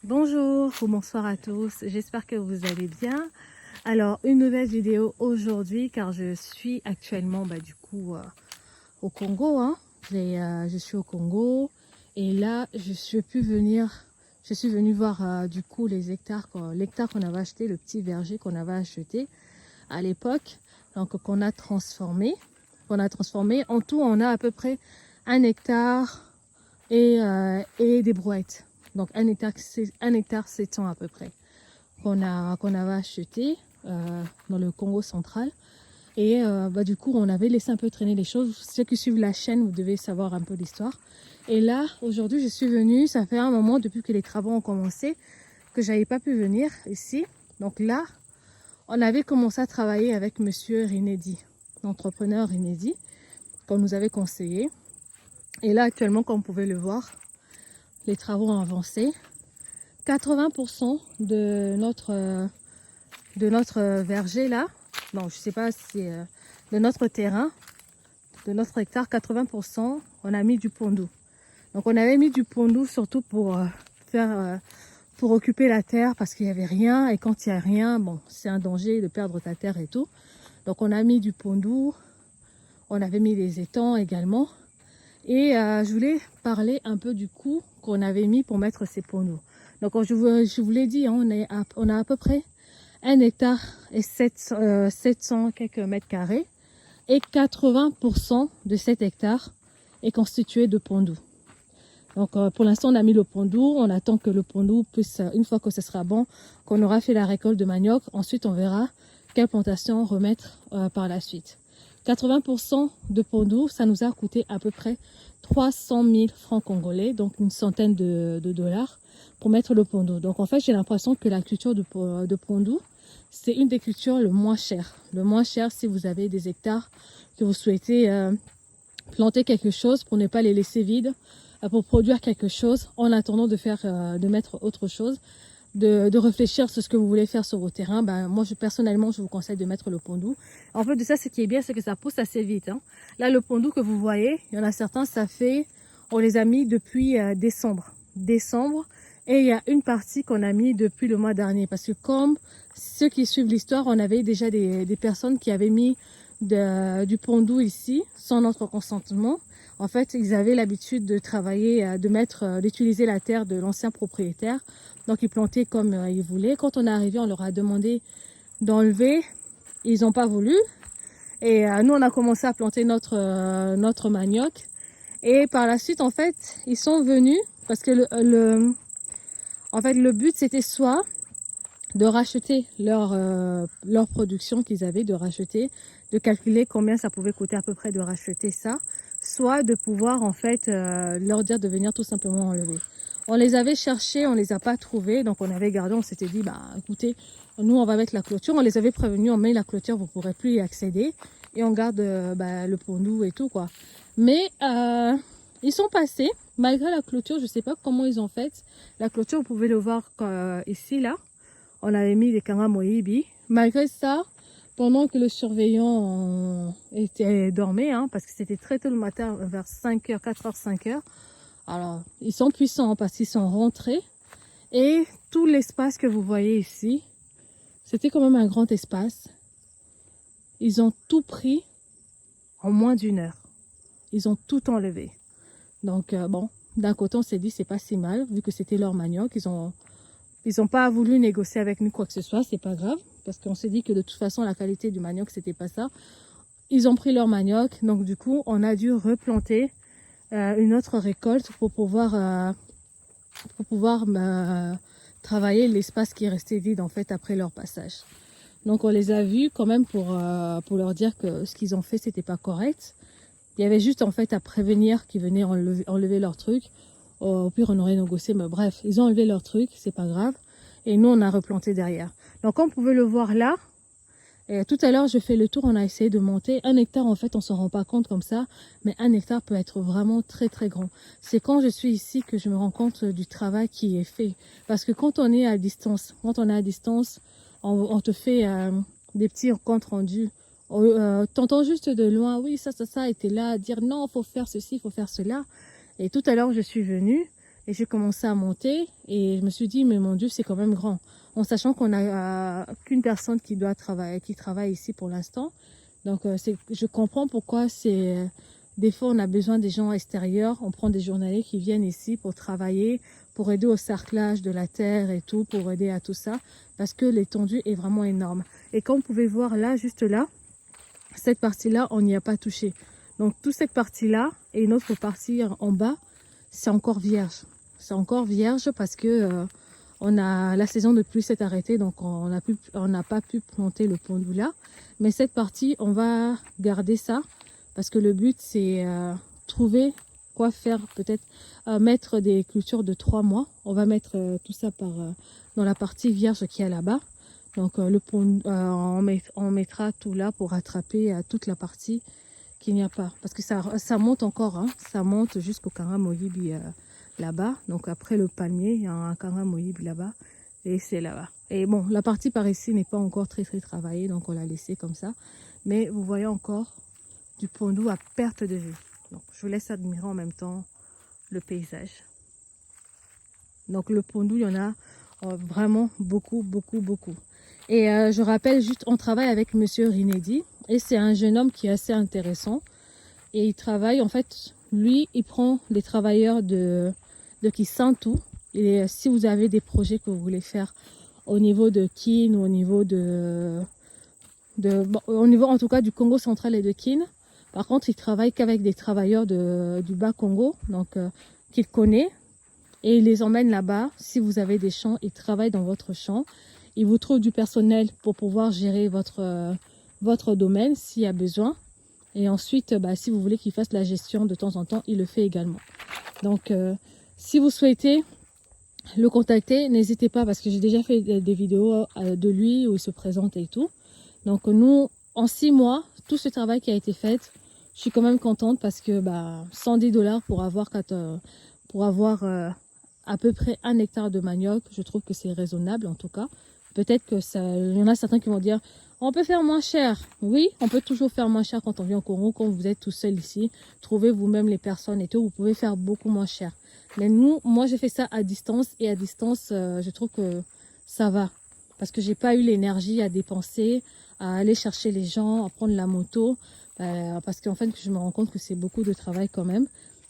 Bonjour ou bonsoir à tous, j'espère que vous allez bien. Alors une nouvelle vidéo aujourd'hui car je suis actuellement au Congo. Je suis au Congo et là je suis venue voir du coup l'hectare qu'on avait acheté, le petit verger qu'on avait acheté à l'époque, donc qu'on a transformé. En tout on a à peu près 1 hectare et des brouettes. Donc 1 hectare 700 à peu près qu'on avait acheté dans le Congo central. Et du coup, on avait laissé un peu traîner les choses. Ceux qui suivent la chaîne, vous devez savoir un peu l'histoire. Et là, aujourd'hui, je suis venue. Ça fait un moment depuis que les travaux ont commencé que j'avais pas pu venir ici. Donc là, on avait commencé à travailler avec Monsieur Rinedi, l'entrepreneur Rinedi, qu'on nous avait conseillé. Et là, actuellement, comme vous pouvez le voir, les travaux ont avancé. 80% de notre verger là, non, je sais pas si de notre terrain, de notre hectare, 80%, on a mis du pondou. Donc on avait mis du pondou surtout pour pour occuper la terre parce qu'il n'y avait rien. Et quand il n'y a rien, bon, c'est un danger de perdre ta terre et tout. Donc on a mis du pondou, on avait mis des étangs également. Et je voulais parler un peu du coût qu'on avait mis pour mettre ces pondous. Donc je vous l'ai dit, hein, on a à peu près 1 hectare et 700 quelques mètres carrés. Et 80% de cet hectare est constitué de pondous. Donc pour l'instant on a mis le pondou, on attend que le pondou puisse, une fois que ce sera bon, qu'on aura fait la récolte de manioc, ensuite on verra quelle plantation remettre par la suite. 80% de pondou, ça nous a coûté à peu près 300 000 francs congolais, donc une centaine de dollars pour mettre le pondou. Donc en fait, j'ai l'impression que la culture de pondou, c'est une des cultures le moins chères. Le moins cher si vous avez des hectares que vous souhaitez planter quelque chose pour ne pas les laisser vides, pour produire quelque chose en attendant de mettre autre chose. De réfléchir sur ce que vous voulez faire sur vos terrains. Moi, personnellement, je vous conseille de mettre le pondou. En fait, de ça, ce qui est bien, c'est que ça pousse assez vite. Hein. Là, le pondou que vous voyez, il y en a certains, on les a mis depuis décembre. Et il y a une partie qu'on a mis depuis le mois dernier. Parce que comme ceux qui suivent l'histoire, on avait déjà des personnes qui avaient mis du pondou ici, sans notre consentement. En fait, ils avaient l'habitude de travailler, d'utiliser la terre de l'ancien propriétaire. Donc, ils plantaient comme ils voulaient. Quand on est arrivé, on leur a demandé d'enlever. Ils n'ont pas voulu. Et nous, on a commencé à planter notre manioc. Et par la suite, en fait, ils sont venus parce que le but, c'était soit de racheter leur production qu'ils avaient, de calculer combien ça pouvait coûter à peu près de racheter ça, soit de pouvoir en fait leur dire de venir tout simplement enlever. On les avait cherchés, on les a pas trouvés, donc on avait gardé, on s'était dit, écoutez, nous on va mettre la clôture, on les avait prévenus, on met la clôture, vous pourrez plus y accéder, et on garde le pondou et tout quoi. Mais ils sont passés, malgré la clôture, je sais pas comment ils ont fait. La clôture, vous pouvez le voir ici là, on avait mis des karamoïbi. Malgré ça, pendant que le surveillant dormait, hein, parce que c'était très tôt le matin, vers 5h, 4h, 5h, alors, ils sont puissants parce qu'ils sont rentrés. Et tout l'espace que vous voyez ici, c'était quand même un grand espace. Ils ont tout pris en moins d'1 heure. Ils ont tout enlevé. Donc, d'un côté, on s'est dit, c'est pas si mal, vu que c'était leur manioc. Ils ont pas voulu négocier avec nous quoi que ce soit, c'est pas grave. Parce qu'on s'est dit que de toute façon, la qualité du manioc, c'était pas ça. Ils ont pris leur manioc. Donc, du coup, on a dû replanter une autre récolte pour pouvoir travailler l'espace qui est resté vide en fait après leur passage. Donc on les a vus quand même pour leur dire que ce qu'ils ont fait c'était pas correct. Il y avait juste en fait à prévenir qu'ils venaient enlever leur truc. Au pire on aurait négocié, mais bref, ils ont enlevé leur truc, c'est pas grave. Et nous on a replanté derrière. Donc comme vous pouvez le voir là, et tout à l'heure, je fais le tour, on a essayé de monter. 1 hectare, en fait, on s'en rend pas compte comme ça, mais 1 hectare peut être vraiment très très grand. C'est quand je suis ici que je me rends compte du travail qui est fait. Parce que quand on est à distance, on te fait des petits comptes rendus. T'entends juste de loin, oui, ça, et t'es là à dire non, faut faire ceci, faut faire cela. Et tout à l'heure, je suis venue Et j'ai commencé à monter et je me suis dit, mais mon Dieu, c'est quand même grand. En sachant qu'on n'a qu'une personne qui travaille ici pour l'instant. Donc, je comprends pourquoi des fois, on a besoin des gens extérieurs. On prend des journaliers qui viennent ici pour travailler, pour aider au sarclage de la terre et tout, pour aider à tout ça. Parce que l'étendue est vraiment énorme. Et comme vous pouvez voir là, juste là, cette partie-là, on n'y a pas touché. Donc, toute cette partie-là et une autre partie en bas, c'est encore vierge. C'est encore vierge parce que la saison de pluie s'est arrêtée, donc on n'a pas pu planter le pondu là. Mais cette partie, on va garder ça parce que le but c'est trouver quoi faire, peut-être mettre des cultures de 3 mois. On va mettre tout ça dans la partie vierge qui est là-bas. Donc on mettra tout là pour rattraper toute la partie qu'il n'y a pas. Parce que ça monte encore, hein. Ça monte jusqu'au Karamoyibi là-bas. Donc après le palmier, il y a un Karamoyibi là-bas. Et c'est là-bas. Et bon, la partie par ici n'est pas encore très travaillée, donc on l'a laissé comme ça. Mais vous voyez encore du pondu à perte de vue. Donc je vous laisse admirer en même temps le paysage. Donc le pondu, il y en a vraiment beaucoup. Et je rappelle juste, on travaille avec Monsieur Rinedi. Et c'est un jeune homme qui est assez intéressant. Et il travaille, en fait, lui, il prend les travailleurs de Kisantu. Et si vous avez des projets que vous voulez faire au niveau de Kin ou au niveau au niveau en tout cas du Congo central et de Kin, par contre, il travaille qu'avec des travailleurs du bas Congo, donc qu'il connaît. Et il les emmène là-bas. Si vous avez des champs, il travaille dans votre champ. Il vous trouve du personnel pour pouvoir gérer votre domaine s'il y a besoin. Et ensuite, si vous voulez qu'il fasse la gestion de temps en temps, il le fait également. Donc, si vous souhaitez le contacter, n'hésitez pas parce que j'ai déjà fait des vidéos de lui où il se présente et tout. Donc, nous, en 6 mois, tout ce travail qui a été fait, je suis quand même contente parce que 110 $ pour avoir à peu près 1 hectare de manioc, je trouve que c'est raisonnable en tout cas. Peut-être que il y en a certains qui vont dire on peut faire moins cher. Oui, on peut toujours faire moins cher quand on vient au Congo, quand vous êtes tout seul ici. Trouvez vous-même les personnes et tout, vous pouvez faire beaucoup moins cher. Mais moi j'ai fait ça à distance et à distance, je trouve que ça va. Parce que j'ai pas eu l'énergie à dépenser, à aller chercher les gens, à prendre la moto. Parce qu'en fait, je me rends compte que c'est beaucoup de travail quand même.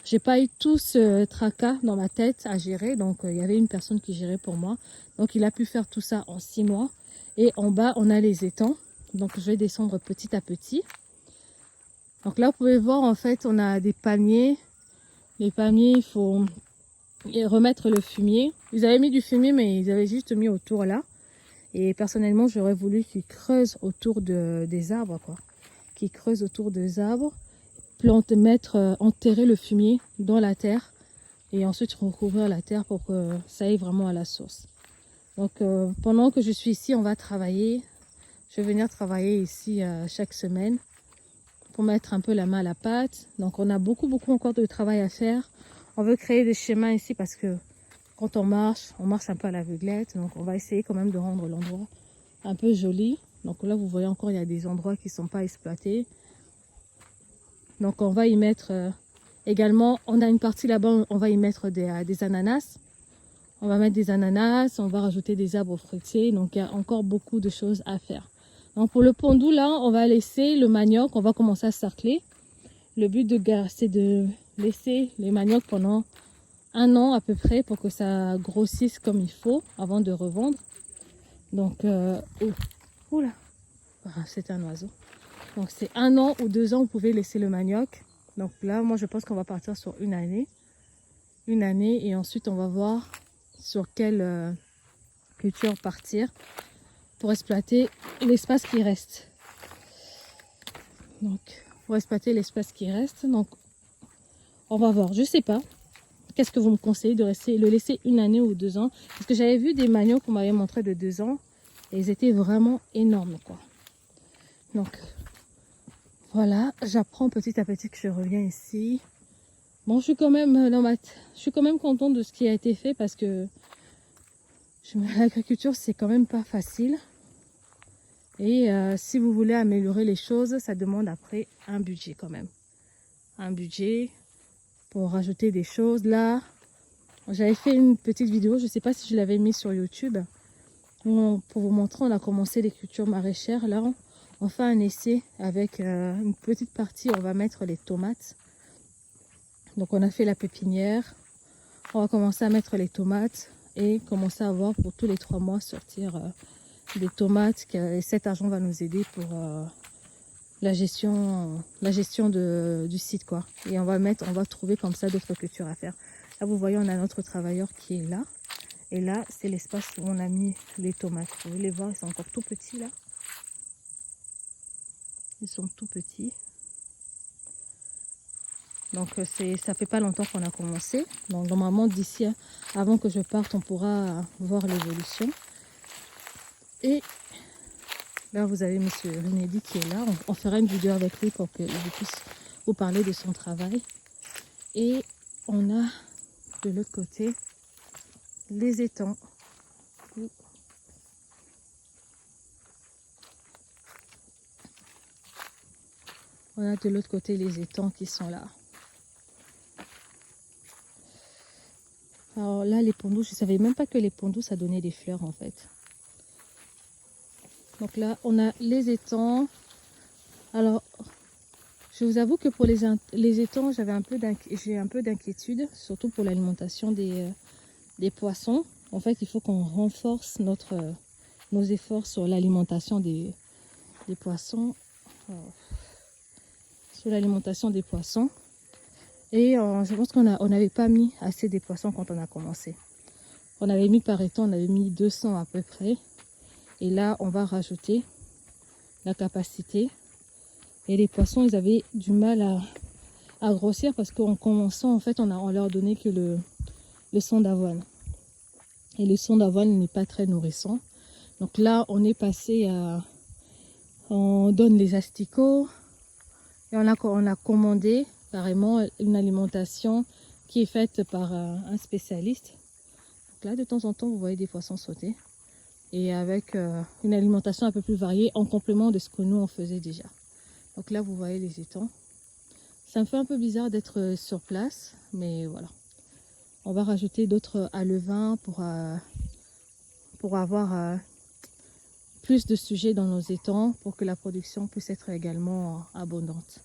J'ai pas eu tout ce tracas dans ma tête à gérer, donc il y avait une personne qui gérait pour moi. Donc il a pu faire tout ça en 6 mois. Et en bas, on a les étangs. Donc je vais descendre petit à petit. Donc là, vous pouvez voir, en fait, on a des palmiers. Les palmiers, il faut remettre le fumier. Ils avaient mis du fumier, mais ils avaient juste mis autour là. Et personnellement, j'aurais voulu qu'ils creusent autour des arbres, quoi. Qu'ils creusent autour des arbres. Enterrer le fumier dans la terre et ensuite recouvrir la terre pour que ça aille vraiment à la source. Donc pendant que je suis ici, on va travailler. Je vais venir travailler ici chaque semaine pour mettre un peu la main à la pâte. Donc on a beaucoup encore de travail à faire. On veut créer des schémas ici parce que quand on marche un peu à l'aveuglette. Donc on va essayer quand même de rendre l'endroit un peu joli. Donc là vous voyez encore, il y a des endroits qui ne sont pas exploités. Donc on va y mettre également, on a une partie là-bas, on va y mettre des ananas. On va mettre des ananas, on va rajouter des arbres fruitiers. Donc il y a encore beaucoup de choses à faire. Donc pour le pondu là, on va laisser le manioc, on va commencer à sarcler. Le but c'est de laisser les maniocs pendant 1 an à peu près pour que ça grossisse comme il faut avant de revendre. Donc, oula, c'est un oiseau. Donc c'est 1 an ou 2 ans, vous pouvez laisser le manioc. Donc là, moi je pense qu'on va partir sur 1 année. 1 année et ensuite on va voir sur quelle culture partir pour exploiter l'espace qui reste. Donc pour exploiter l'espace qui reste, donc on va voir. Je sais pas. Qu'est-ce que vous me conseillez de le laisser 1 année ou 2 ans? Parce que j'avais vu des maniocs qu'on m'avait montré de 2 ans et ils étaient vraiment énormes, quoi. Donc voilà, j'apprends petit à petit que je reviens ici. Bon, je suis quand même contente de ce qui a été fait parce que l'agriculture, c'est quand même pas facile. Et si vous voulez améliorer les choses, ça demande après un budget quand même. Un budget pour rajouter des choses. Là, J'avais fait une petite vidéo, je ne sais pas si je l'avais mis sur YouTube. Pour vous montrer, on a commencé les cultures maraîchères. Là, on fait un essai avec une petite partie, on va mettre les tomates. Donc on a fait la pépinière. On va commencer à mettre les tomates et commencer à voir pour tous les 3 mois sortir des tomates. Et cet argent va nous aider pour la gestion du site, quoi. Et on va trouver comme ça d'autres cultures à faire. Là, vous voyez, on a notre travailleur qui est là. Et là, c'est l'espace où on a mis les tomates. Vous pouvez les voir, ils sont encore tout petits là. Ils sont tout petits. Donc ça fait pas longtemps qu'on a commencé. Donc normalement d'ici, avant que je parte, on pourra voir l'évolution. Et là, vous avez Monsieur Rinedi qui est là. On fera une vidéo avec lui pour que je puisse vous parler de son travail. Et on a de l'autre côté les étangs. On a de l'autre côté les étangs qui sont là. Alors là, les pondous, je ne savais même pas que les pondous, ça donnait des fleurs en fait. Donc là, on a les étangs. Alors, je vous avoue que pour les étangs, j'ai un peu d'inquiétude, surtout pour l'alimentation des poissons. En fait, il faut qu'on renforce nos efforts sur l'alimentation des poissons. Sur l'alimentation des poissons. Et je pense qu'on n'avait pas mis assez des poissons quand on a commencé. On avait mis par étang, on avait mis 200 à peu près. Et là, on va rajouter la capacité. Et les poissons, ils avaient du mal à grossir parce qu'en commençant, en fait, on leur donnait que le son d'avoine. Et le son d'avoine n'est pas très nourrissant. Donc là, on est passé à... On donne les asticots. Et on a commandé carrément une alimentation qui est faite par un spécialiste. Donc là, de temps en temps, vous voyez des poissons sauter. Et avec une alimentation un peu plus variée en complément de ce que nous, on faisait déjà. Donc là, vous voyez les étangs. Ça me fait un peu bizarre d'être sur place, mais voilà. On va rajouter d'autres alevins pour avoir plus de sujets dans nos étangs pour que la production puisse être également abondante.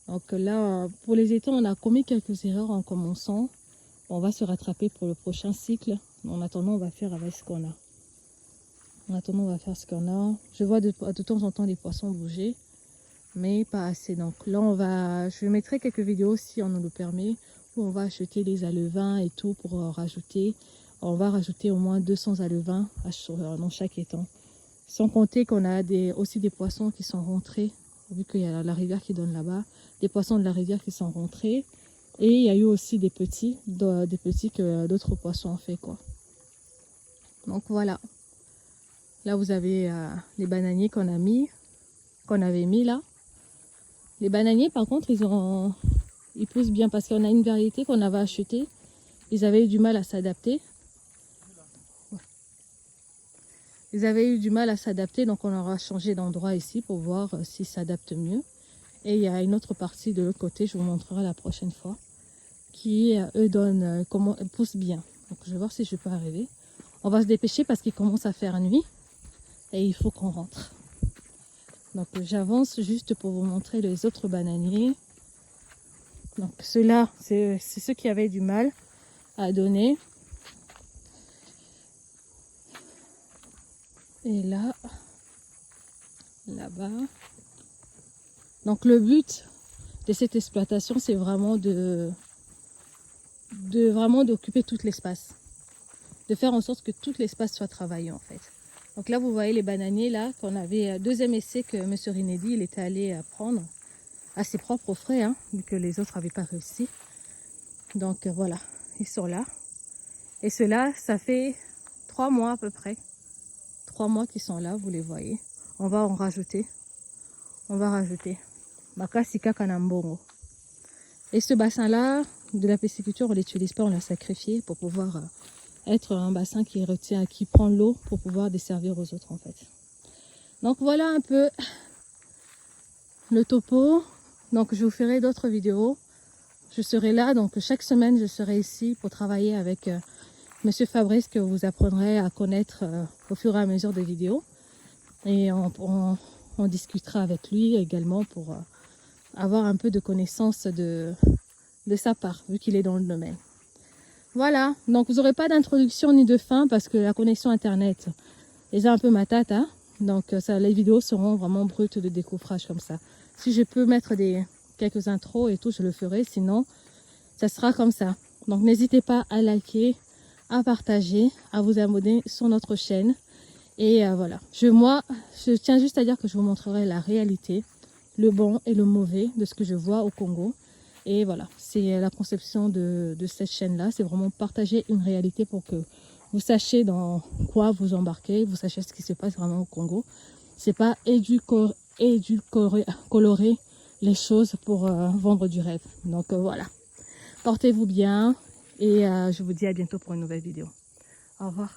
Donc là, pour les étangs, on a commis quelques erreurs en commençant. On va se rattraper pour le prochain cycle. En attendant, on va faire avec ce qu'on a. En attendant, on va faire ce qu'on a. Je vois de temps en temps les poissons bouger, mais pas assez. Donc là, je mettrai quelques vidéos si on nous le permet, où on va acheter des alevins et tout pour rajouter. On va rajouter au moins 200 alevins dans chaque étang. Sans compter qu'on a aussi des poissons qui sont rentrés, vu qu'il y a la rivière qui donne là-bas, des poissons de la rivière qui sont rentrés. Et il y a eu aussi des petits que d'autres poissons ont fait, quoi. Donc voilà. Là, vous avez les bananiers qu'on avait mis là. Les bananiers, par contre, ils poussent bien parce qu'on a une variété qu'on avait achetée. Ils avaient eu du mal à s'adapter. Donc on leur a changé d'endroit ici pour voir s'ils s'adaptent mieux. Et il y a une autre partie de l'autre côté, je vous montrerai la prochaine fois, qui eux poussent bien. Donc je vais voir si je peux arriver. On va se dépêcher parce qu'il commence à faire nuit et il faut qu'on rentre. Donc j'avance juste pour vous montrer les autres bananiers. Donc ceux-là, c'est ceux qui avaient du mal à donner. Et là, là-bas. Donc le but de cette exploitation, c'est vraiment d'occuper tout l'espace. De faire en sorte que tout l'espace soit travaillé en fait. Donc là, vous voyez les bananiers là, qu'on avait, deuxième essai que M. Rinedi, il était allé prendre à ses propres frais, hein, vu que les autres n'avaient pas réussi. Donc voilà, ils sont là. Et ceux-là, ça fait 3 mois à peu près. 3 mois qu'ils sont là, vous les voyez. On va en rajouter. On va rajouter. Makasika Kanambongo. Et ce bassin-là, de la pisciculture, on ne l'utilise pas, on l'a sacrifié pour pouvoir être un bassin qui prend l'eau pour pouvoir desservir aux autres en fait. Donc voilà un peu le topo. Donc je vous ferai d'autres vidéos je serai là. Donc chaque semaine, je serai ici pour travailler avec Monsieur Fabrice, que vous apprendrez à connaître au fur et à mesure des vidéos. Et on discutera avec lui également pour avoir un peu de connaissance de sa part, vu qu'il est dans le domaine. Voilà, donc vous n'aurez pas d'introduction ni de fin parce que la connexion internet est un peu ma tête, hein. Donc ça, les vidéos seront vraiment brutes de décoffrage comme ça. Si je peux mettre quelques intros et tout, je le ferai, sinon ça sera comme ça. Donc n'hésitez pas à liker, à partager, à vous abonner sur notre chaîne. Et voilà, je tiens juste à dire que je vous montrerai la réalité, le bon et le mauvais de ce que je vois au Congo. Et voilà, c'est la conception de cette chaîne-là, c'est vraiment partager une réalité pour que vous sachiez dans quoi vous embarquez, vous sachiez ce qui se passe vraiment au Congo. C'est pas colorer les choses pour vendre du rêve. Donc voilà, portez-vous bien et je vous dis à bientôt pour une nouvelle vidéo. Au revoir.